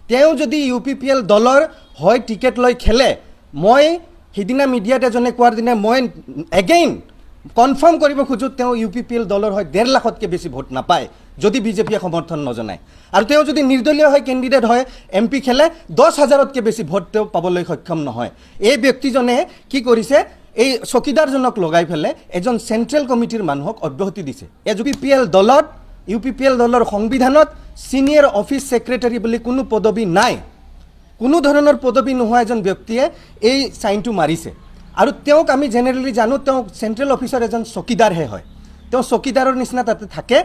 তেওঁ যদি UPPL দলৰ হয় টিকেট লৈ খেলে মই সিদিনা মিডিয়াত এজনে কোৱাৰ দিনা মই এগেইন কনফাৰ্ম কৰিব খোজোঁ তেওঁ UPPL দলৰ হয় 1.5 লাখতকৈ বেছি ভোট নাপায় যদি বিজেপিয়ে সমৰ্থন নজনায় আৰু তেওঁ যদি নিৰ্দলীয় হয় কেণ্ডিডেট হয় MP খেলে 10,000তকৈ বেছি ভোট তেওঁ পাবলৈ সক্ষম নহয় এই ব্যক্তিজনে কি কৰিছে এই চকীদাৰজনক লগাই ফেলে এজন চেণ্ট্ৰেল কমিটিৰ মানুহক অব্যাহতি দিছে এই UPPL দলৰ সংবিধানত সিনিয়ৰ অফিচ সেক্ৰেটাৰী বুলি কোনো পদবী নাই কোনো ধৰণৰ পদবী নোহোৱা এজন ব্যক্তিয়ে এই সাইনটো মাৰিছে আৰু তেওঁক আমি জেনেৰেলি জানো তেওঁ চেণ্ট্ৰেল অফিচৰ এজন চকীদাৰহে হয় তেওঁ চকীদাৰৰ নিচিনা তাতে থাকে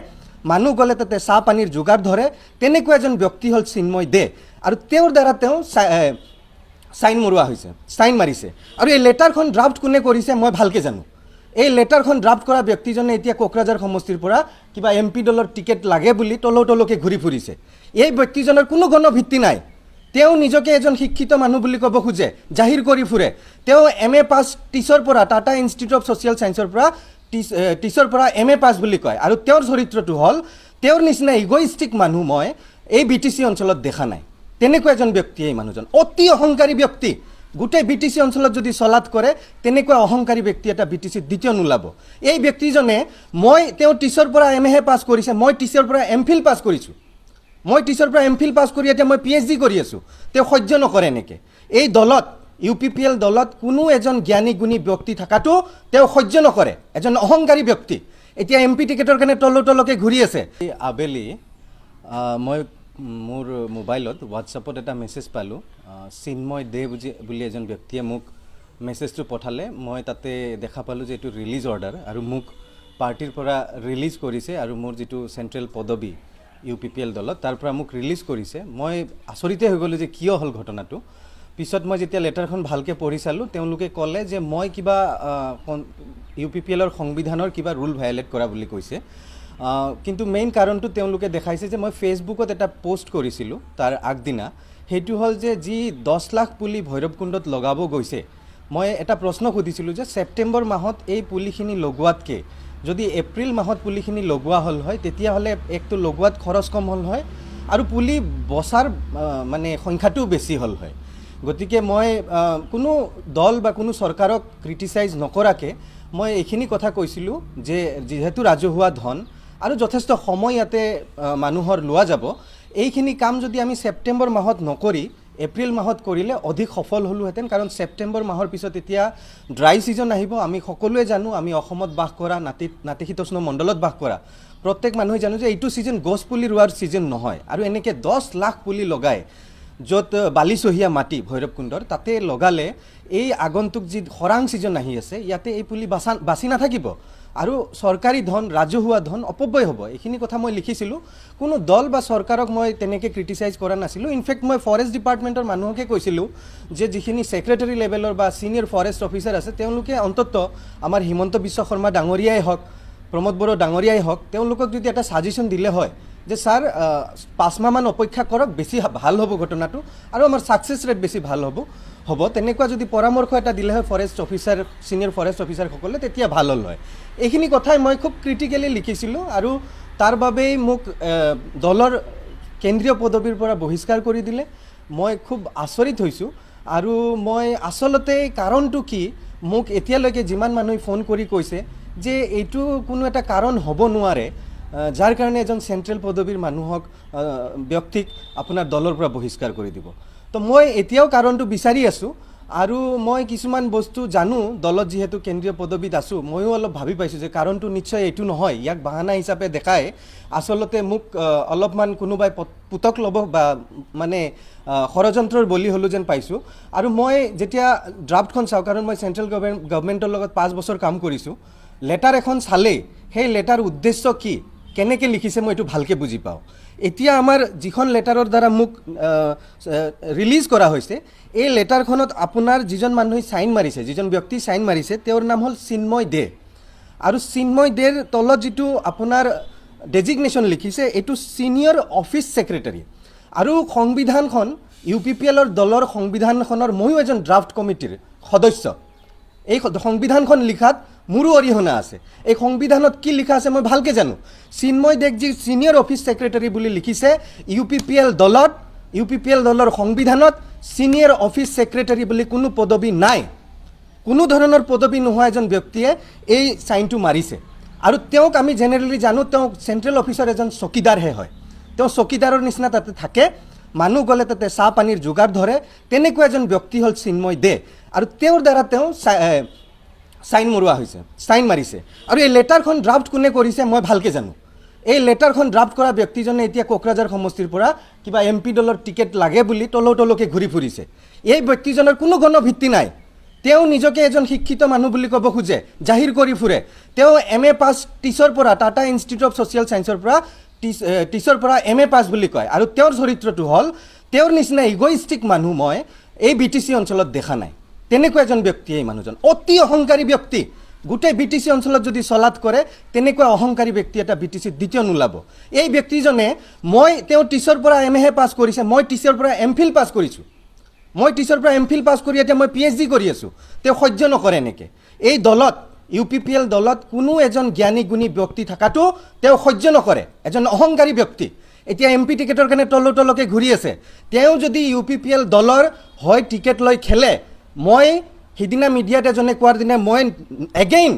মানুহ গলে তাতে চাহ পানীৰ যোগাৰ ধৰে তেনেকুৱা এজন ব্যক্তি হল চিন্ময় দে আৰু তেওঁৰ দ্বাৰা তেওঁ সাইন মৰোৱা হৈছে সাইন মাৰিছে আৰু এই লেটাৰখন ড্ৰাফট কোনে কৰিছে মই ভালকে জানো এই লেটাৰখন ড্ৰাফট কৰা ব্যক্তিজনে এতিয়া কোকৰাঝাৰ সমষ্টিৰ পৰা কিবা MP দলৰ টিকেট লাগে বুলি তলকে ঘূৰি ফুৰিছে এই ব্যক্তিজনৰ কোনো গণভিত্তি নাই তেওঁ নিজকে এজন শিক্ষিত মানুহ বুলি ক'ব খোজে জাহিৰ কৰি ফুৰে তেওঁ MA পাছ টিচাৰ পৰা টাটা ইনষ্টিটিউট অফ সোশ্যাল সায়েন্সৰ পৰা টিচাৰ পৰা MA পাছ বুলি কয় আৰু তেওঁৰ চৰিত্ৰটো হল তেওঁৰ নিচিনা ইগোইষ্টিক মানুহ মই এই BTC অঞ্চলত দেখা নাই তেনেকুৱা এজন ব্যক্তি এই মানুহজন অতি অহংকাৰী ব্যক্তি গোটেই BTC অঞ্চলত যদি চলাত কৰে তেনেকুৱা অহংকাৰী ব্যক্তি এটা BTC দ্বিতীয় নোলাব এই ব্যক্তিজনে মই তেওঁ টিচাৰ পৰা MA পাছ কৰিছে মই টিচাৰ পৰা MPhil পাছ কৰিছোঁ মই টিচাৰ পৰা MPhil পাছ কৰি এতিয়া মই PhD কৰি আছোঁ তেওঁ সহ্য নকৰে নেকি এই দলত UPPL দলত কোনো এজন জ্ঞানী গুণী ব্যক্তি থাকাটো তেওঁ সহ্য নকৰে এজন অহংকাৰী ব্যক্তি এতিয়া MP টিকেটৰ কাৰণে তলকে ঘূৰি আছে আবেলি মই মোৰ মোবাইলত হোৱাটছআপত এটা মেছেজ পালোঁ চিন্ময় দে বুলি এজন ব্যক্তিয়ে মোক মেছেজটো পঠালে মই তাতে দেখা পালোঁ যে এইটো ৰিলিজ অৰ্ডাৰ আৰু মোক পাৰ্টিৰ পৰা ৰিলিজ কৰিছে আৰু মোৰ যিটো চেণ্ট্ৰেল পদবী UPPL দলত তাৰ পৰা মোক ৰিলিজ কৰিছে মই আচৰিতে হৈ গ'লোঁ যে কিয় হ'ল ঘটনাটো পিছত মই যেতিয়া লেটাৰখন ভালকৈ পঢ়ি চালোঁ তেওঁলোকে ক'লে যে মই কিবা UPPLৰ সংবিধানৰ কিবা ৰুল ভায়োলেট কৰা বুলি কৈছে কিন্তু মেইন কাৰণটো তেওঁলোকে দেখাইছে যে মই ফেচবুকত এটা পোষ্ট কৰিছিলোঁ তাৰ আগদিনা সেইটো হ'ল যে যি 10 লাখ পুলি ভৈৰৱকুণ্ডত লগাব গৈছে মই এটা প্ৰশ্ন সুধিছিলোঁ যে ছেপ্টেম্বৰ মাহত এই পুলিখিনি লগোৱাতকৈ যদি এপ্ৰিল মাহত পুলিখিনি লগোৱা হ'ল হয় তেতিয়াহ'লে একটো লগোৱাত খৰচ কম হ'ল হয় আৰু পুলি বছাৰ মানে সংখ্যাটোও বেছি হ'ল হয় গতিকে মই কোনো দল বা কোনো চৰকাৰক ক্ৰিটিচাইজ নকৰাকৈ মই এইখিনি কথা কৈছিলোঁ যে যিহেতু ৰাজহুৱা ধন আৰু যথেষ্ট সময় ইয়াতে মানুহৰ লোৱা যাব এইখিনি কাম যদি আমি ছেপ্টেম্বৰ মাহত নকৰি এপ্ৰিল মাহত কৰিলে অধিক সফল হলোহেঁতেন কাৰণ ছেপ্টেম্বৰ মাহৰ পিছত এতিয়া ড্ৰাই ছিজন আহিব আমি সকলোৱে জানো আমি অসমত বাস কৰা নাতিশীতোষ্ণ মণ্ডলত বাস কৰা প্ৰত্যেক মানুহে জানো যে এইটো ছিজন গছ পুলি ৰোৱাৰ ছিজন নহয় আৰু এনেকৈ 10 লাখ পুলি লগাই য'ত বালিচহীয়া মাটি ভৈৰৱকুণ্ডৰ তাতে লগালে এই আগন্তুক যি খৰাং ছিজন আহি আছে ইয়াতে এই পুলি বাচি নাথাকিব আৰু চৰকাৰী ধন ৰাজহুৱা ধন অপব্যয় হ'ব এইখিনি কথা মই লিখিছিলোঁ কোনো দল বা চৰকাৰক মই তেনেকৈ ক্ৰিটিচাইজ কৰা নাছিলোঁ ইনফেক্ট মই ফৰেষ্ট ডিপাৰ্টমেণ্টৰ মানুহকে কৈছিলোঁ যে যিখিনি ছেক্ৰেটাৰী লেভেলৰ বা ছিনিয়ৰ ফৰেষ্ট অফিচাৰ আছে তেওঁলোকে অন্তত আমাৰ হিমন্ত বিশ্ব শৰ্মা ডাঙৰীয়াই হওক প্ৰমোদ বড়ো ডাঙৰীয়াই হওক তেওঁলোকক যদি এটা ছাজেশ্যন দিলে হয় যে ছাৰ 5 মাহমান অপেক্ষা কৰক বেছি ভাল হ'ব ঘটনাটো আৰু আমাৰ ছাকচেছ ৰেট বেছি ভাল হ'ব তেনেকুৱা যদি পৰামৰ্শ এটা দিলে হয় ফৰেষ্ট অফিচাৰ ছিনিয়ৰ ফৰেষ্ট অফিচাৰসকলে তেতিয়া ভাল হ'ল হয় এইখিনি কথাই মই খুব ক্ৰিটিকেলি লিখিছিলোঁ আৰু তাৰ বাবেই মোক দলৰ কেন্দ্ৰীয় পদবীৰ পৰা বহিষ্কাৰ কৰি দিলে মই খুব আচৰিত হৈছোঁ আৰু মই আচলতে কাৰণটো কি মোক এতিয়ালৈকে যিমান মানুহে ফোন কৰি কৈছে যে এইটো কোনো এটা কাৰণ হ'ব নোৱাৰে যাৰ কাৰণে এজন চেণ্ট্ৰেল পদবীৰ মানুহক ব্যক্তিক আপোনাৰ দলৰ পৰা বহিষ্কাৰ কৰি দিব তো মই এতিয়াও কাৰণটো বিচাৰি আছোঁ আৰু মই কিছুমান বস্তু জানো দলত যেহেতু কেন্দ্ৰীয় পদবীত আছোঁ ময়ো অলপ ভাবি পাইছোঁ যে কাৰণটো নিশ্চয় এইটো নহয় ইয়াক বাহানা হিচাপে দেখাই আচলতে মোক অলপমান কোনোবাই পুতক ল'ব বা মানে ষড়যন্ত্ৰৰ বলি হ'লো যেন পাইছোঁ আৰু মই যেতিয়া ড্ৰাফটখন চাওঁ কাৰণ মই চেণ্ট্ৰেল গভৰ্ণমেণ্টৰ লগত 5 বছৰ কাম কৰিছোঁ লেটাৰ এখন চালেই সেই লেটাৰ উদ্দেশ্য কি কেনেকৈ লিখিছে মই এইটো ভালকৈ বুজি পাওঁ এতিয়া আমাৰ যিখন লেটাৰৰ দ্বাৰা মোক ৰিলিজ কৰা হৈছে এই লেটাৰখনত আপোনাৰ যিজন মানুহে সাইন মাৰিছে যিজন ব্যক্তি সাইন মাৰিছে তেওঁৰ নাম হ'ল চিন্ময় দে আৰু চিন্ময় দেৰ তলত যিটো আপোনাৰ ডেজিগনেশ্যন লিখিছে এইটো ছিনিয়ৰ অফিচ ছেক্ৰেটাৰী আৰু সংবিধানখন UPPLৰ দলৰ সংবিধানখনৰ ময়ো এজন ড্ৰাফট কমিটিৰ সদস্য এই সংবিধানখন লিখাত মোৰো অৰিহণা আছে এই সংবিধানত কি লিখা আছে মই ভালকৈ জানো চিন্ময় দেক যি ছিনিয়ৰ অফিচ ছেক্ৰেটাৰী বুলি লিখিছে UPPL দলত UPPL দলৰ সংবিধানত সিনিয়ৰ অফিচ সেক্ৰেটাৰী বুলি কোনো পদবী নাই। কোনো ধৰণৰ পদবী নোহোৱা এজন ব্যক্তিয়ে এই সাইনটো মাৰিছে আৰু তেওঁক আমি জেনেৰেলি জানো তেওঁ চেন্ট্ৰেল অফিচৰ এজন চকীদাৰহে হয়। তেওঁ চকীদাৰৰ নিচিনা তাতে থাকে, মানুহ গ'লে তাতে চাহ পানীৰ যোগাৰ ধৰে, তেনেকুৱা এজন ব্যক্তি হ'ল চিন্ময় দে আৰু তেওঁৰ দ্বাৰা তেওঁ সাইন মৰোৱা হৈছে, সাইন মাৰিছে। আৰু এই লেটাৰখন ড্ৰাফ্ট কোনে কৰিছে মই ভালকৈ জানো। এই লেটাৰখন ড্ৰাফ্ট কৰা ব্যক্তিজনে এতিয়া কোকৰাঝাৰ সমষ্টিৰ পৰা কিবা MP দলৰ টিকেট লাগে বুলি তলকে ঘূৰি ফুৰিছে। এই ব্যক্তিজনৰ কোনো গণভিত্তি নাই। তেওঁ নিজকে এজন শিক্ষিত মানুহ বুলি ক'ব খোজে, জাহিৰ কৰি ফুৰে। তেওঁ MA পাছ টিচৰ পৰা, টাটা ইনষ্টিটিউট অফ ছ'চিয়েল ছায়েন্সৰ পৰা টিচৰ পৰা MA পাছ বুলি কয়। আৰু তেওঁৰ চৰিত্ৰটো হ'ল তেওঁৰ নিচিনা ইগ'ইষ্টিক মানুহ মই এই BTC অঞ্চলত দেখা নাই। তেনেকুৱা এজন ব্যক্তি এই মানুহজন, অতি অহংকাৰী ব্যক্তি। গোটেই BTC অঞ্চলত যদি চলাত কৰে তেনেকুৱা অহংকাৰী ব্যক্তি এটা BTC দ্বিতীয় নোলাব। এই ব্যক্তিজনে তেওঁ টিচৰ পৰা MA পাছ কৰিছে, মই টিচৰ পৰা MPhil পাছ কৰিছোঁ। মই টিচৰ পৰা MPhil পাছ কৰি এতিয়া মই PhD কৰি আছোঁ। তেওঁ সহ্য নকৰে এনেকৈ। এই দলত UPPL দলত কোনো এজন জ্ঞানী গুণী ব্যক্তি থকাটো তেওঁ সহ্য নকৰে, এজন অহংকাৰী ব্যক্তি। এতিয়া MP টিকেটৰ কাৰণে তলকে ঘূৰি আছে। তেওঁ যদি UPPL দলৰ হয় টিকেট লৈ খেলে, মই সিদিনা মিডিয়াত এজনে কোৱাৰ দিনা মই এগেইন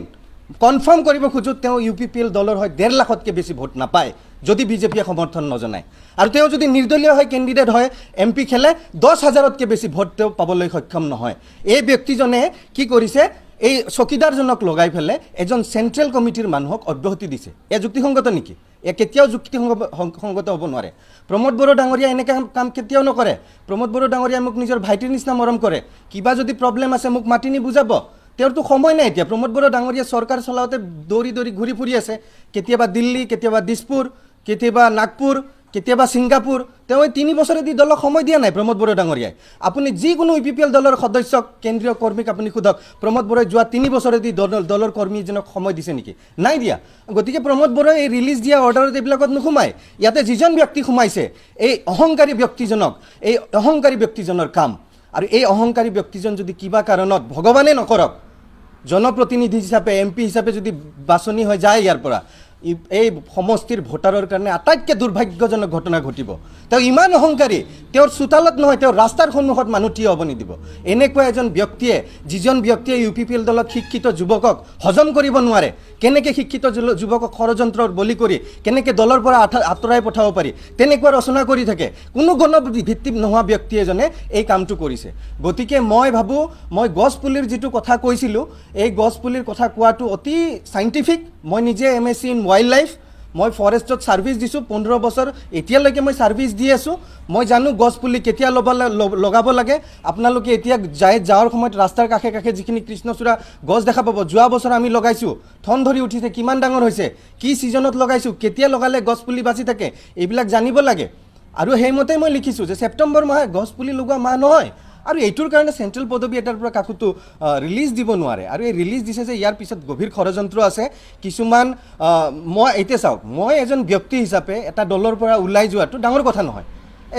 কনফাৰ্ম কৰিব খোজোঁ তেওঁ UPPL দলৰ হয় 1.5 লাখতকৈ বেছি ভোট নাপায় যদি বিজেপিয়ে সমৰ্থন নজনায়। আৰু তেওঁ যদি নিৰ্দলীয় হয় কেণ্ডিডেট হয় MP খেলে 10,000তকৈ বেছি ভোট তেওঁ পাবলৈ সক্ষম নহয়। এই ব্যক্তিজনে কি কৰিছে, এই চকীদাৰজনক লগাই পেলাই এজন চেণ্ট্ৰেল কমিটিৰ মানুহক অব্যাহতি দিছে। এয়া যুক্তিসংগত নেকি? এয়া কেতিয়াও যুক্তিসংগত হ'ব নোৱাৰে। প্ৰমোদ বড়ো ডাঙৰীয়া এনেকৈ কাম কেতিয়াও নকৰে। প্ৰমোদ বড়ো ডাঙৰীয়াই মোক নিজৰ ভাইটিৰ নিচিনা মৰম কৰে। কিবা যদি প্ৰব্লেম আছে মোক মাতি নি বুজাব। তেওঁৰতো সময় নাই এতিয়া। প্ৰমোদ বড়ো ডাঙৰীয়া চৰকাৰ চলাওঁতে দৌৰি ঘূৰি ফুৰি আছে, কেতিয়াবা দিল্লী, কেতিয়াবা দিছপুৰ, কেতিয়াবা নাগপুৰ, কেতিয়াবা ছিংগাপুৰ। তেওঁ 3 বছৰেদি দলক সময় দিয়া নাই প্ৰমোদ বড়ো ডাঙৰীয়াই। আপুনি যিকোনো UPPL দলৰ সদস্যক, কেন্দ্ৰীয় কৰ্মীক আপুনি সোধক প্ৰমোদ বড়োই যোৱা 3 বছৰেদি দলৰ কৰ্মীজনক সময় দিছে নেকি? নাই দিয়া। গতিকে প্ৰমোদ বড়োই এই ৰিলিজ দিয়া অৰ্ডাৰত এইবিলাকত নোসোমায়। ইয়াতে যিজন ব্যক্তি সোমাইছে এই অহংকাৰী ব্যক্তিজনৰ কাম। আৰু এই অহংকাৰী ব্যক্তিজন যদি কিবা কাৰণত ভগৱানে নকৰক জনপ্ৰতিনিধি হিচাপে MP হিচাপে যদি বাছনি হৈ যায় ইয়াৰ পৰা, এই সমষ্টিৰ ভোটাৰৰ কাৰণে আটাইতকৈ দুৰ্ভাগ্যজনক ঘটনা ঘটিব। তেওঁ ইমান অহংকাৰী, তেওঁৰ চোতালত নহয় তেওঁৰ ৰাস্তাৰ সন্মুখত মানুহ থিয় হ'ব নিদিব। এনেকুৱা এজন ব্যক্তিয়ে, যিজন ব্যক্তিয়ে UPPL দলত শিক্ষিত যুৱকক হজম কৰিব নোৱাৰে, কেনেকৈ শিক্ষিত যুৱকক ষড়যন্ত্ৰৰ বলি কৰি কেনেকৈ দলৰ পৰা আঁতৰাই পঠাব পাৰি তেনেকুৱা ৰচনা কৰি থাকে। কোনো গণভিত্তি নোহোৱা ব্যক্তি এজনে এই কামটো কৰিছে। গতিকে মই ভাবোঁ, মই গছপুলিৰ যিটো কথা কৈছিলোঁ, এই গছপুলিৰ কথা কোৱাটো অতি চাইণ্টিফিক। মই নিজে MSc ইন ৱাইল্ড লাইফ, মই ফৰেষ্টত ছাৰ্ভিচ দিছোঁ 15 বছৰ, এতিয়ালৈকে মই ছাৰ্ভিচ দি আছোঁ। মই জানো গছপুলি কেতিয়া লগাব লাগে। আপোনালোকে এতিয়া যাৱাৰ সময়ত ৰাস্তাৰ কাষে যিখিনি কৃষ্ণচূড়া গছ দেখা পাব, যোৱা বছৰ আমি লগাইছোঁ, ঠন ধৰি উঠিছে, কিমান ডাঙৰ হৈছে, কি ছিজনত লগাইছোঁ, কেতিয়া লগালে গছপুলি বাচি থাকে, এইবিলাক জানিব লাগে। আৰু সেইমতে মই লিখিছোঁ যে ছেপ্টেম্বৰ মাহে গছপুলি লগোৱা মাহ নহয়। আৰু এইটোৰ কাৰণে চেণ্ট্ৰেল পদবী এটাৰ পৰা কাকোতো ৰিলিজ দিব নোৱাৰে। আৰু এই ৰিলিজ দিছে যে ইয়াৰ পিছত গভীৰ ষড়যন্ত্ৰ আছে কিছুমান। মই এতিয়া চাওক, মই এজন ব্যক্তি হিচাপে এটা দলৰ পৰা ওলাই যোৱাটো ডাঙৰ কথা নহয়।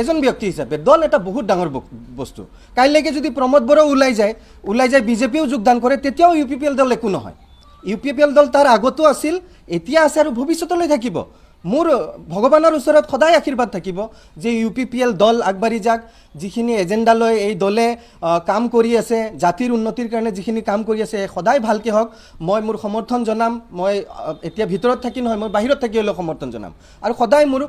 এজন ব্যক্তি হিচাপে দল এটা বহুত ডাঙৰ বস্তু। কাইলৈকে যদি প্ৰমোদ বড়ো ওলাই যায় বিজেপিও যোগদান কৰে, তেতিয়াও UPPL দল একো নহয়। UPPL দল তাৰ আগতো আছিল, এতিয়া আছে আৰু ভৱিষ্যতলৈ থাকিব। মোৰ ভগৱানৰ ওচৰত সদায় আশীৰ্বাদ থাকিব যে UPPL দল আগবাঢ়ি যাক। যিখিনি এজেণ্ডা লৈ এই দলে কাম কৰি আছে, জাতিৰ উন্নতিৰ কাৰণে যিখিনি কাম কৰি আছে, সদায় ভালকৈ হওক। মই মোৰ সমৰ্থন জনাম। মই এতিয়া ভিতৰত থাকি নহয়, মই বাহিৰত থাকি হ'লেও সমৰ্থন জনাম আৰু সদায় মোৰ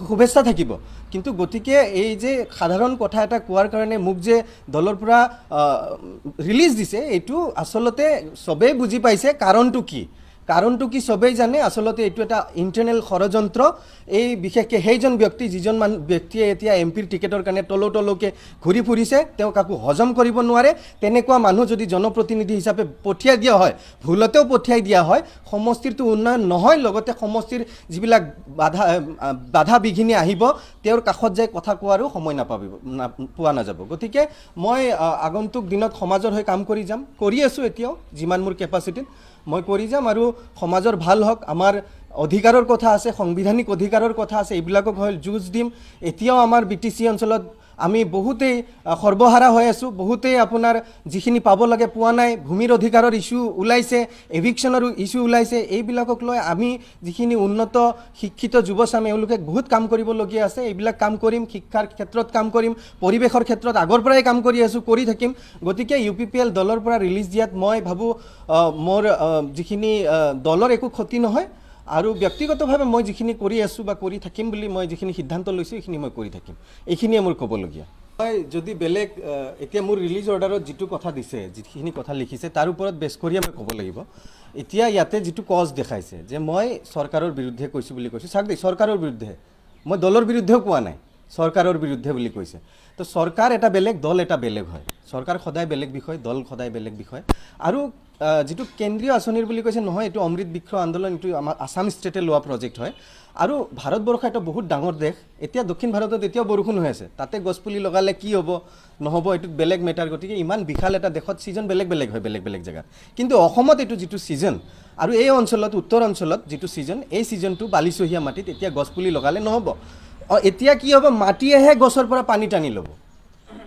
শুভেচ্ছা থাকিব। কিন্তু গতিকে এই যে সাধাৰণ কথা এটা কোৱাৰ কাৰণে মোক যে দলৰ পৰা ৰিলিজ দিছে, এইটো আচলতে চবেই বুজি পাইছে কাৰণটো কি চবেই জানে। আচলতে এইটো এটা ইণ্টাৰনেল ষড়যন্ত্ৰ। এই বিশেষকৈ সেইজন ব্যক্তি, যিজন ব্যক্তিয়ে এতিয়া MPৰ টিকেটৰ কাৰণে তলকে ঘূৰি ফুৰিছে, তেওঁ কাকো হজম কৰিব নোৱাৰে। তেনেকুৱা মানুহ যদি জনপ্ৰতিনিধি হিচাপে পঠিয়াই দিয়া হয়, ভুলতেও পঠিয়াই দিয়া হয়, সমষ্টিৰটো উন্নয়ন নহয়। লগতে সমষ্টিৰ যিবিলাক বাধা বিঘিনি আহিব, তেওঁৰ কাষত যাই কথা কোৱাৰো সময় পোৱা নাযাব। গতিকে মই আগন্তুক দিনত সমাজৰ হৈ কাম কৰি আছোঁ। এতিয়াও যিমান মোৰ কেপাচিটিত মই কৰি যাম আৰু সমাজৰ ভাল হওক। আমাৰ অধিকাৰৰ কথা আছে, সাংবিধানিক অধিকাৰৰ কথা আছে, এইবিলাকক যুঁজ দিম। এতিয়াও আমাৰ BTC অঞ্চলত আমি বহুতেই সৰ্বহাৰা হৈ আছোঁ, বহুতেই আপোনাৰ যিখিনি পাব লাগে পোৱা নাই, ভূমিৰ অধিকাৰৰ ইছ্যু ওলাইছে, এভিকশ্যনৰ ইছ্যু ওলাইছে। এইবিলাকক লৈ আমি যিখিনি উন্নত শিক্ষিত যুৱচাম এওঁলোকে বহুত কাম কৰিবলগীয়া আছে। এইবিলাক কাম কৰিম, শিক্ষাৰ ক্ষেত্ৰত কাম কৰিম, পৰিৱেশৰ ক্ষেত্ৰত আগৰ পৰাই কাম কৰি আছোঁ, কৰি থাকিম। গতিকে UPPL দলৰ পৰা ৰিলিজ দিয়াত মই ভাবোঁ মোৰ যিখিনি দলৰ একো ক্ষতি নহয়, আৰু ব্যক্তিগতভাৱে মই যিখিনি কৰি আছোঁ বা কৰি থাকিম বুলি মই যিখিনি সিদ্ধান্ত লৈছোঁ এইখিনি মই কৰি থাকিম। এইখিনিয়ে মোৰ ক'বলগীয়া। মই যদি বেলেগ এতিয়া মোৰ ৰিলিজ অৰ্ডাৰত যিটো কথা দিছে, যিখিনি কথা লিখিছে তাৰ ওপৰত বেছ কৰিয়ে মই ক'ব লাগিব। এতিয়া ইয়াতে যিটো কজ দেখাইছে যে মই চৰকাৰৰ বিৰুদ্ধে কৈছোঁ বুলি কৈছোঁ, চাওক দেই, চৰকাৰৰ বিৰুদ্ধে, মই দলৰ বিৰুদ্ধেও কোৱা নাই, চৰকাৰৰ বিৰুদ্ধে বুলি কৈছে। তো চৰকাৰ এটা বেলেগ, দল এটা বেলেগ হয়। চৰকাৰ সদায় বেলেগ বিষয়, দল সদায় বেলেগ বিষয়। আৰু যিটো কেন্দ্ৰীয় আঁচনিৰ বুলি কৈছে, নহয়, এইটো অমৃত বৃক্ষ আন্দোলন, এইটো আমাৰ আছাম ষ্টেটে লোৱা প্ৰজেক্ট হয়। আৰু ভাৰতবৰ্ষ এটা বহুত ডাঙৰ দেশ। এতিয়া দক্ষিণ ভাৰতত এতিয়াও বৰষুণ হৈ আছে, তাতে গছপুলি লগালে কি হ'ব নহ'ব এইটোত বেলেগ মেটাৰ। গতিকে ইমান বিশাল এটা দেশত ছিজন বেলেগ বেলেগ হয়, বেলেগ বেলেগ জেগাত। কিন্তু অসমত এইটো যিটো ছিজন, আৰু এই অঞ্চলত, উত্তৰ অঞ্চলত যিটো ছিজন, এই ছিজনটো বালিচহীয়া মাটিত এতিয়া গছপুলি লগালে নহ'ব। এতিয়া কি হ'ব, মাটিয়েহে গছৰ পৰা পানী টানি ল'ব।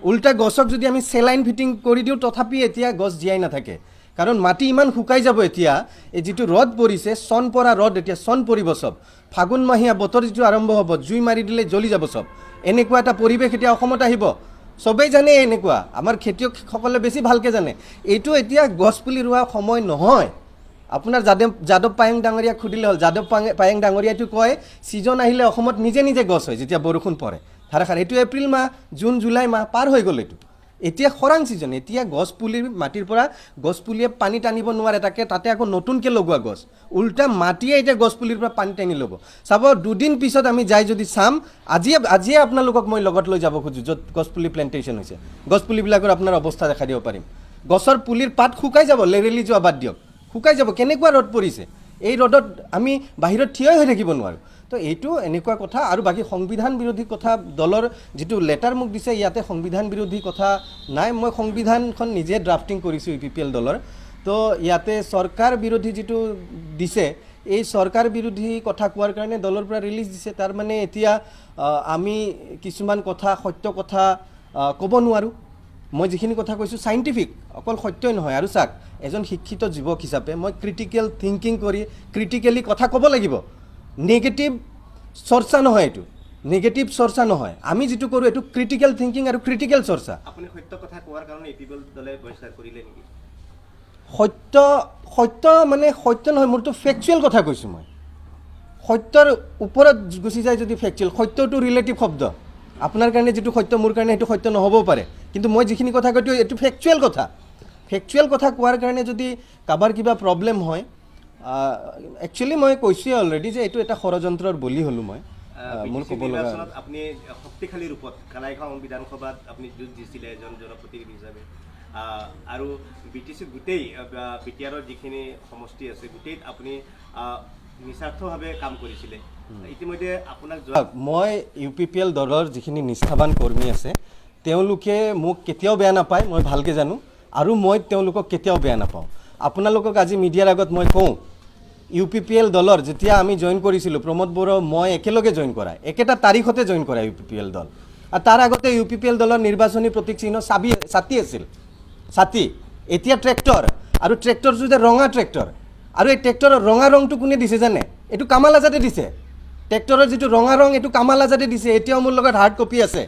উল্টা গছক যদি আমি চেলাইন ফিটিং কৰি দিওঁ, তথাপি এতিয়া গছ জীয়াই নাথাকে, কাৰণ মাটি ইমান শুকাই যাব। এতিয়া এই যিটো ৰ'দ পৰিছে, চন পৰা ৰ'দ, এতিয়া চন পৰিব চব। ফাগুনমহীয়া বতৰ যিটো আৰম্ভ হ'ব, জুই মাৰি দিলে জ্বলি যাব চব। এনেকুৱা এটা পৰিৱেশ এতিয়া অসমত আহিব। চবেই জানে এনেকুৱা, আমাৰ খেতিয়কসকলে বেছি ভালকৈ জানে। এইটো এতিয়া গছপুলি ৰোৱা সময় নহয়। আপোনাৰ যাদৱ পায়েং ডাঙৰীয়াক সুধিলে হ'ল, যাদৱ পায়েং ডাঙৰীয়াইটো কয় ছিজন আহিলে অসমত নিজে নিজে গছ হয় যেতিয়া বৰষুণ পৰে ধাৰাসাৰ। এইটো এপ্ৰিল মাহ, জুন, জুলাই মাহ পাৰ হৈ গ'ল। এইটো এতিয়া খৰাং ছিজন। এতিয়া গছপুলিৰ মাটিৰ পৰা গছপুলিয়ে পানী টানিব নোৱাৰে, তাতে আকৌ নতুনকৈ লগোৱা গছ, উল্টা মাটিয়ে এতিয়া গছপুলিৰ পৰা পানী টানি ল'ব। চাব, দুদিন পিছত আমি যাই যদি চাম, আজিয়ে আপোনালোকক মই লগত লৈ যাব খোজোঁ য'ত গছপুলি প্লেণ্টেশ্যন হৈছে। গছপুলিবিলাকৰ আপোনাৰ অৱস্থা দেখা দিব পাৰিম। গছৰ পুলিৰ পাত শুকাই যাব, লেৰেলি যোৱা বাদ দিয়ক, শুকাই যাব। কেনেকুৱা ৰ'দ পৰিছে, এই ৰ'দত আমি বাহিৰত থিয় হৈ থাকিব নোৱাৰোঁ। তো এইটো এনেকুৱা কথা। আৰু বাকী সংবিধান বিৰোধী কথা, দলৰ যিটো লেটাৰ মোক দিছে, ইয়াতে সংবিধান বিৰোধী কথা নাই। মই সংবিধানখন নিজে ড্ৰাফটিং কৰিছোঁ UPPL দলৰ। তো ইয়াতে চৰকাৰ বিৰোধী যিটো দিছে, এই চৰকাৰ বিৰোধী কথা কোৱাৰ কাৰণে দলৰ পৰা ৰিলিজ দিছে। তাৰ মানে এতিয়া আমি কিছুমান কথা, সত্য কথা ক'ব নোৱাৰোঁ। মই যিখিনি কথা কৈছোঁ চাইণ্টিফিক, অকল সত্যই নহয়। আৰু চাওক, এজন শিক্ষিত যুৱক হিচাপে মই ক্ৰিটিকেল থিংকিং কৰি ক্ৰিটিকেলি কথা ক'ব লাগিব। নেগেটিভ চৰ্চা নহয়, এইটো নেগেটিভ চৰ্চা নহয়। আমি যিটো কৰোঁ এইটো ক্ৰিটিকেল থিংকিং আৰু ক্ৰিটিকেল চৰ্চা। আপুনি সত্য কথা কোৱাৰ কাৰণে UPPL দলে বহিষ্কাৰ কৰিলে নেকি? সত্য মানে সত্য নহয়, মোৰতো ফেকচুৱেল কথা কৈছোঁ। মই সত্যৰ ওপৰত গুচি যায় যদি ফেকচুৱেল, সত্যটো ৰিলেটিভ শব্দ। আপোনাৰ কাৰণে যিটো সত্য, মোৰ কাৰণে সেইটো সত্য নহ'বও পাৰে। কিন্তু মই যিখিনি কথা কৈছোঁ এইটো ফেকচুৱেল কথা। ফেকচুৱেল কথা কোৱাৰ কাৰণে যদি কাৰোবাৰ কিবা প্ৰব্লেম হয়, একচুৱেলি মই কৈছোঁৱে অলৰেডি যে এইটো এটা ষড়যন্ত্ৰৰ বলি হ'লোঁ মই। মোৰ ক'ব লগা, আপুনি শক্তিশালী ৰূপত কানাইগাঁও বিধানসভাত আপুনি যুঁজ দিছিলে এজন জনপ্ৰতিনিধি হিচাপে, আৰু BTC গোটেই BTRৰ যিখিনি সমষ্টি আছে গোটেইত আপুনি নিস্বাৰ্থভাৱে কাম কৰিছিলে। ইতিমধ্যে আপোনাক মই UPPL দলৰ যিখিনি নিষ্ঠাৱান কৰ্মী আছে, তেওঁলোকে মোক কেতিয়াও বেয়া নাপায়, মই ভালকৈ জানো। আৰু মই তেওঁলোকক কেতিয়াও বেয়া নাপাওঁ। আপোনালোকক আজি মিডিয়াৰ আগত মই কওঁ, UPPL দলৰ যেতিয়া আমি জইন কৰিছিলোঁ, প্ৰমোদ বড়ো মই একেলগে জইন কৰা, একেটা তাৰিখতে জইন কৰা UPPL দল। আৰু তাৰ আগতে UPPL দলৰ নিৰ্বাচনী প্ৰতীক চিহ্ন ছাতি আছিল, ছাতি। এতিয়া ট্ৰেক্টৰ, আৰু ট্ৰেক্টৰটো যে ৰঙা ট্ৰেক্টৰ। আৰু এই ট্ৰেক্টৰৰ ৰঙা ৰংটো কোনে দিছে জানে? এইটো কামাল আজাদে দিছে। ট্ৰেক্টৰৰ যিটো ৰঙা ৰং, এইটো কামাল আজাদে দিছে। এতিয়াও মোৰ লগত হাৰ্ড কপি আছে,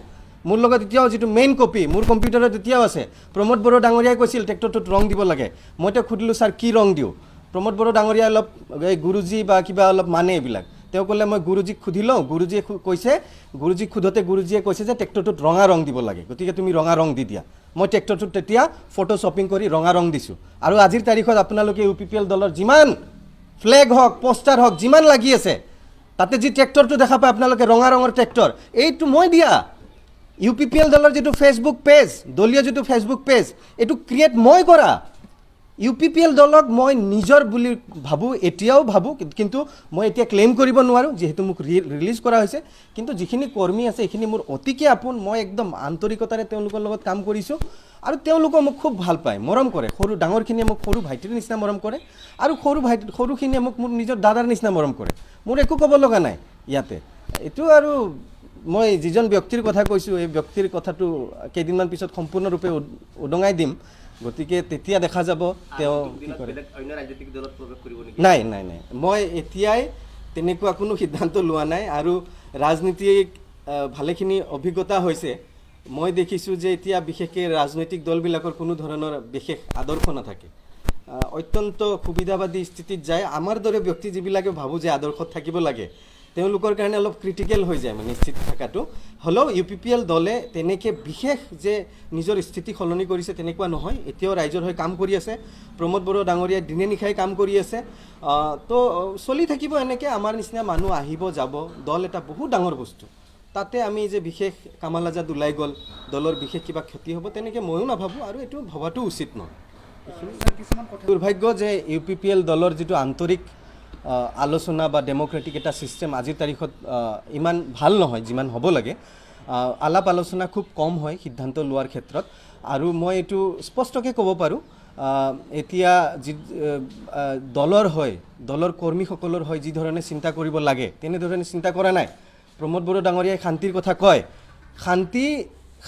মোৰ লগত এতিয়াও যিটো মেইন কপি মোৰ কম্পিউটাৰত এতিয়াও আছে। প্ৰমোদ বড়ো ডাঙৰীয়াই কৈছিল ট্ৰেক্টৰটোত ৰং দিব লাগে। মই তেওঁক সুধিলোঁ, ছাৰ কি ৰং দিওঁ? প্ৰমোদ বড়ো ডাঙৰীয়াই অলপ এই গুৰুজী বা কিবা অলপ মানে এইবিলাক, তেওঁ ক'লে মই গুৰুজীক সুধি লওঁ। গুৰুজীয়ে কৈছে, গুৰুজীক সোধোতে গুৰুজীয়ে কৈছে যে ট্ৰেক্টৰটোত ৰঙা ৰং দিব লাগে, গতিকে তুমি ৰঙা ৰং দি দিয়া। মই ট্ৰেক্টৰটোত তেতিয়া ফটো শ্বপিং কৰি ৰঙা ৰং দিছোঁ। আৰু আজিৰ তাৰিখত আপোনালোকে UPPL দলৰ যিমান ফ্লেগ হওক, পোষ্টাৰ হওক, যিমান লাগি আছে, তাতে যি ট্ৰেক্টৰটো দেখা পায় আপোনালোকে, ৰঙা ৰঙৰ ট্ৰেক্টৰ, এইটো মই দিয়া। UPPL দলৰ যিটো ফেচবুক পেজ, দলীয় যিটো ফেচবুক পেজ, এইটো ক্ৰিয়েট মই কৰা। UPPL দলক মই নিজৰ বুলি ভাবোঁ, এতিয়াও ভাবোঁ, কিন্তু মই এতিয়া ক্লেইম কৰিব নোৱাৰোঁ যিহেতু মোক ৰিলিজ কৰা হৈছে। কিন্তু যিখিনি কৰ্মী আছে এইখিনি মোৰ অতিকে আপোন। মই একদম আন্তৰিকতাৰে তেওঁলোকৰ লগত কাম কৰিছোঁ, আৰু তেওঁলোকে মোক খুব ভাল পায়, মৰম কৰে। ডাঙৰখিনিয়ে মোক সৰু ভাইটিৰ নিচিনা মৰম কৰে, আৰু সৰুখিনিয়ে মোক মোৰ নিজৰ দাদাৰ নিচিনা মৰম কৰে। মোৰ একো ক'ব লগা নাই ইয়াতে। এইটো আৰু মই যিজন ব্যক্তিৰ কথা কৈছোঁ এই ব্যক্তিৰ কথাটো কেইদিনমান পিছত সম্পূৰ্ণৰূপে উদঙাই দিম গতিকে তেতিয়া দেখা যাব তেওঁ কি কৰে অন্য ৰাজনৈতিক দলত প্ৰৱেশ কৰিব নেকি নাই নাই নাই মই এতিয়াই তেনেকুৱা কোনো সিদ্ধান্ত লোৱা নাই আৰু ৰাজনীতিক ভালেখিনি অভিজ্ঞতা হৈছে মই দেখিছোঁ যে এতিয়া বিশেষকৈ ৰাজনৈতিক দলবিলাকৰ কোনো ধৰণৰ বিশেষ আদৰ্শ নাথাকে অত্যন্ত সুবিধাবাদী স্থিতিত যায় আমাৰ দৰে ব্যক্তি যিবিলাকে ভাবোঁ যে আদৰ্শত থাকিব লাগে তেওঁলোকৰ কাৰণে অলপ ক্ৰিটিকেল হৈ যায় মানে স্থিতি থকাটো হ'লেও UPPL দলে তেনেকৈ বিশেষ যে নিজৰ স্থিতি সলনি কৰিছে তেনেকুৱা নহয় এতিয়াও ৰাইজৰ হৈ কাম কৰি আছে প্ৰমোদ বড়ো ডাঙৰীয়াই দিনে নিশাই কাম কৰি আছে তো চলি থাকিব এনেকৈ আমাৰ নিচিনা মানুহ আহিব যাব দল এটা বহুত ডাঙৰ বস্তু তাতে আমি যে বিশেষ কামাল আজাদ ওলাই গ'ল দলৰ বিশেষ কিবা ক্ষতি হ'ব তেনেকৈ ময়ো নাভাবোঁ আৰু এইটো ভবাটো উচিত নহয় দুৰ্ভাগ্য যে UPPL দলৰ যিটো আন্তৰিক আলোচনা বা ডেম'ক্ৰেটিক এটা ছিষ্টেম আজিৰ তাৰিখত ইমান ভাল নহয় যিমান হ'ব লাগে আলাপ আলোচনা খুব কম হয় সিদ্ধান্ত লোৱাৰ ক্ষেত্ৰত আৰু মই এইটো স্পষ্টকৈ ক'ব পাৰোঁ এতিয়া যি দলৰ হয় দলৰ কৰ্মীসকলৰ হয় যি ধৰণে চিন্তা কৰিব লাগে তেনেধৰণে চিন্তা কৰা নাই প্ৰমোদ বড়ো ডাঙৰীয়াই শান্তিৰ কথা কয়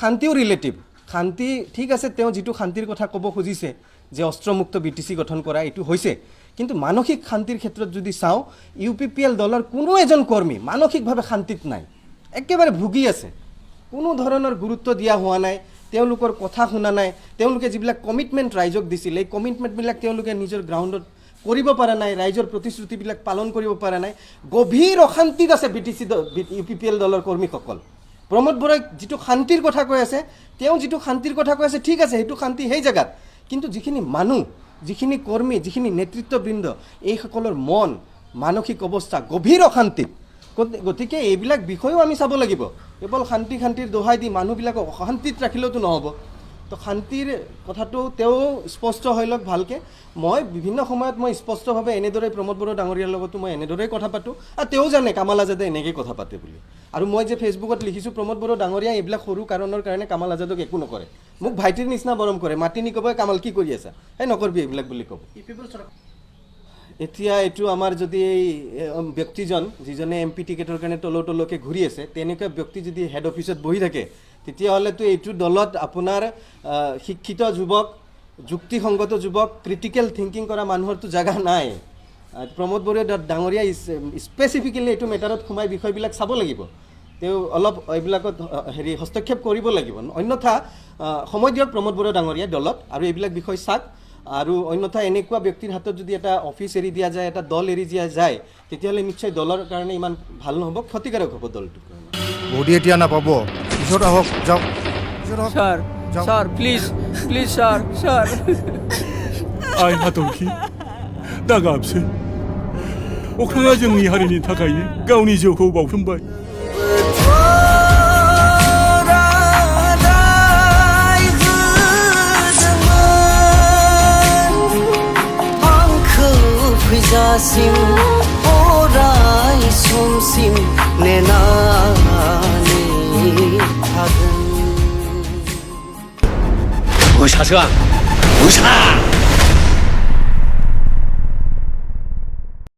শান্তিও ৰিলেটিভ শান্তি ঠিক আছে তেওঁ যিটো শান্তিৰ কথা ক'ব খুজিছে যে অস্ত্ৰমুক্ত BTC গঠন কৰা এইটো হৈছে কিন্তু মানসিক শান্তিৰ ক্ষেত্ৰত যদি চাওঁ UPPL দলৰ কোনো এজন কৰ্মী মানসিকভাৱে শান্তিত নাই একেবাৰে ভুগি আছে কোনো ধৰণৰ গুৰুত্ব দিয়া হোৱা নাই তেওঁলোকৰ কথা শুনা নাই তেওঁলোকে যিবিলাক কমিটমেণ্ট ৰাইজক দিছিল এই কমিটমেণ্টবিলাক তেওঁলোকে নিজৰ গ্ৰাউণ্ডত কৰিব পৰা নাই ৰাইজৰ প্ৰতিশ্ৰুতিবিলাক পালন কৰিব পৰা নাই গভীৰ অশান্তিত আছে UPPL দলৰ কৰ্মীসকল প্ৰমোদ বড়োই যিটো শান্তিৰ কথা কৈ আছে তেওঁ যিটো শান্তিৰ কথা কৈ আছে ঠিক আছে সেইটো শান্তি সেই জেগাত কিন্তু যিখিনি মানুহ যিখিনি কৰ্মী যিখিনি নেতৃত্ববৃন্দ এইসকলৰ মন মানসিক অৱস্থা গভীৰ অশান্তিত গতিকে এইবিলাক বিষয়েও আমি চাব লাগিব কেৱল শান্তিৰ দোহাই দি মানুহবিলাকক অশান্তিত ৰাখিলেওতো নহ'ব তো শান্তিৰ কথাটো তেওঁ স্পষ্ট হৈ লওক ভালকৈ মই বিভিন্ন সময়ত মই স্পষ্টভাৱে এনেদৰে প্ৰমোদ বড়ো ডাঙৰীয়াৰ লগতো মই এনেদৰেই কথা পাতোঁ আৰু তেওঁ জানে কামাল আজাদে এনেকৈ কথা পাতে বুলি আৰু মই যে ফেচবুকত লিখিছোঁ প্ৰমোদ বড়ো ডাঙৰীয়া এইবিলাক সৰু কাৰণৰ কাৰণে কামাল আজাদক একো নকৰে মোক ভাইটিৰ নিচিনা মৰম কৰে মাতি নি ক'ব কামাল কি কৰি আছা এই নকৰবি এইবিলাক বুলি ক'ব এতিয়া এইটো আমাৰ যদি এই ব্যক্তিজন যিজনে MP টিকেটৰ কাৰণে তলকৈ ঘূৰি আছে তেনেকুৱা ব্যক্তি যদি হেড অফিচত বহি থাকে তেতিয়াহ'লেতো এইটো দলত আপোনাৰ শিক্ষিত যুৱক যুক্তিসংগত যুৱক ক্ৰিটিকেল থিংকিং কৰা মানুহৰতো জেগা নাই প্ৰমোদ বড়ো ডাঙৰীয়া স্পেচিফিকেলি এইটো মেটাৰত সোমাই বিষয়বিলাক চাব লাগিব তেওঁ অলপ এইবিলাকত হস্তক্ষেপ কৰিব লাগিব অন্যথা সময় দিয়ক প্ৰমোদ বড়ো ডাঙৰীয়া দলত আৰু এইবিলাক বিষয় চাওক আৰু অন্যথা এনেকুৱা ব্যক্তিৰ হাতত যদি এটা অফিচ এৰি দিয়া যায় এটা দল এৰি দিয়া যায় তেতিয়াহ'লে নিশ্চয় দলৰ কাৰণে ইমান ভাল নহ'ব ক্ষতিকাৰক হ'ব দলটোৰ কাৰণে বডি এতিয়া নাপাব পিছত আহক যাওক স্যার প্লিজ স্যার आइ हाथरखि दा गाबसै अख्राङा जोंनि हारिनि थाखायनो गावनि जिउखौ बाउसोमबाय फैजासिम अराय समसिम नेनानै थागोन 我杀车，不杀。